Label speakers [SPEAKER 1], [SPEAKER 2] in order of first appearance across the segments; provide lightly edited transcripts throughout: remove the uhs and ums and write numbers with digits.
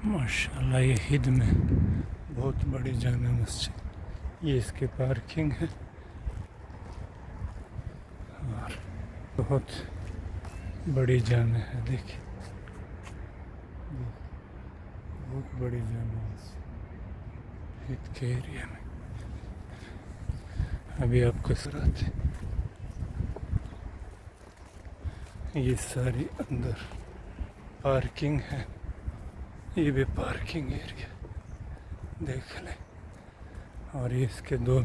[SPEAKER 1] ماشاءاللہ یہ ہند میں بہت بڑی جامع مسجد، یہ اس کی پارکنگ ہے اور بہت بڑی جامع ہے. دیکھیں بہت بڑی جامع مسجد ہند کے ایریا میں. ابھی آپ کو سراتے یہ ساری اندر پارکنگ ہے، یہ بھی پارکنگ ایریا دیکھ لیں. اور یہ اس کے دو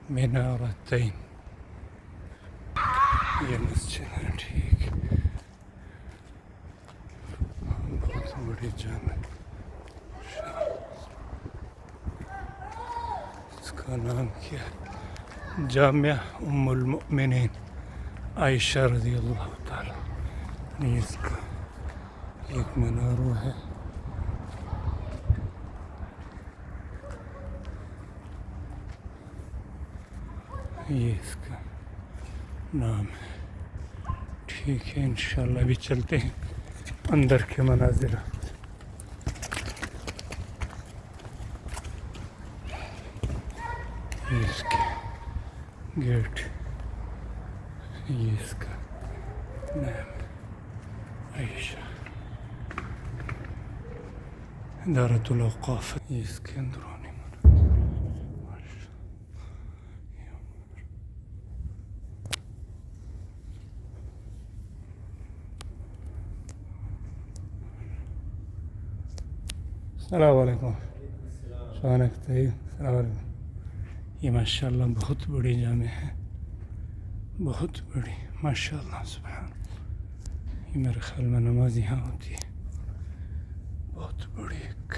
[SPEAKER 1] مینارتین یہ مسجد ہے. ٹھیک ہے، بہت بڑی جامع. اس کا نام کیا ہے؟ جامعہ ام المؤمنین عائشہ رضی اللہ تعالی. یہ اس کا ایک مینارہ ہے. یہ اس کا نام ہے. ٹھیک ہے، انشاءاللہ ابھی چلتے ہیں اندر کے مناظر. یہ اس کے گیٹ، یہ اس کا نام عائشہ ادارۃ الاوقاف. یہ اس کے اندرونی السلام علیکم. السلام علیکم. یہ ماشاءاللہ بہت بڑی جامع ہے، بہت بڑی ماشاءاللہ سبحان. یہ میرے خیال میں نماز یہاں ہوتی ہے. بہت بڑی ایک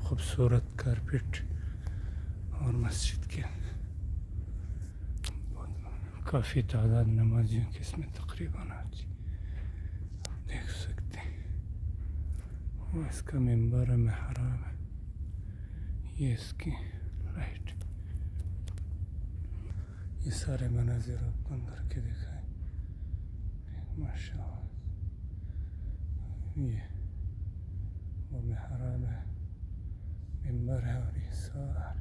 [SPEAKER 1] خوبصورت کارپیٹ اور مسجد کے کافی تعداد نمازیوں کی اس میں تقریباً آتی. دیکھ سکتے ہیں وہ اس کا ممبر محراب ہے. یہ اس کی لائٹ. یہ سارے مناظر آپ کو اندر کے دکھائیں ماشاءاللہ. یہ وہ محراب ہے، ممبر ہے، اور یہ سارے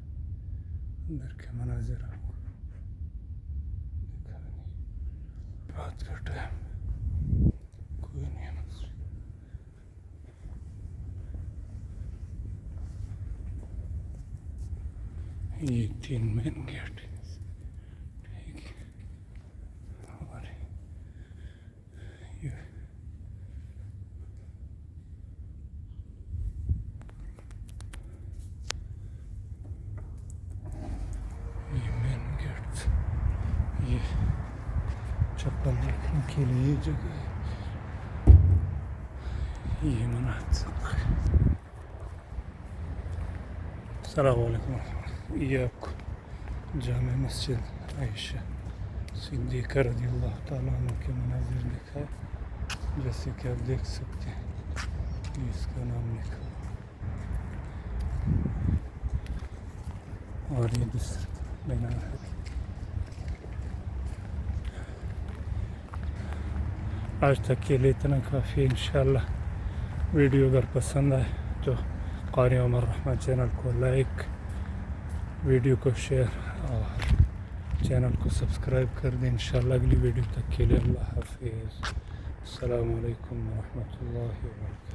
[SPEAKER 1] اندر کے مناظر آپ کو دکھائیں. بات کا ٹائم کوئی نہیں ہے. یہ 3 مین گیٹ. ٹھیک ہے، اور یہ مین گیٹ. یہ چپل رکھنے کے لیے جگہ ہے. یہ مناظر. السلام علیکم. یہ آپ کو جامع مسجد عائشہ صدیقہ رضی اللہ تعالیٰ عنہ کے مناظر لکھا ہے، جیسے کہ آپ دیکھ سکتے ہیں. یہ اس کا نام لکھا ہے. اور یہ دوسرا مینار ہے. آج تک کے لیے اتنا کافی. انشاءاللہ ویڈیو اگر پسند آئے تو قاری عمر رحمن چینل کو لائک، ویڈیو کو شیئر اور چینل کو سبسکرائب کر دیں. انشاءاللہ اگلی ویڈیو تک کے لیے اللہ حافظ. السلام علیکم ورحمۃ اللہ وبرکاتہ.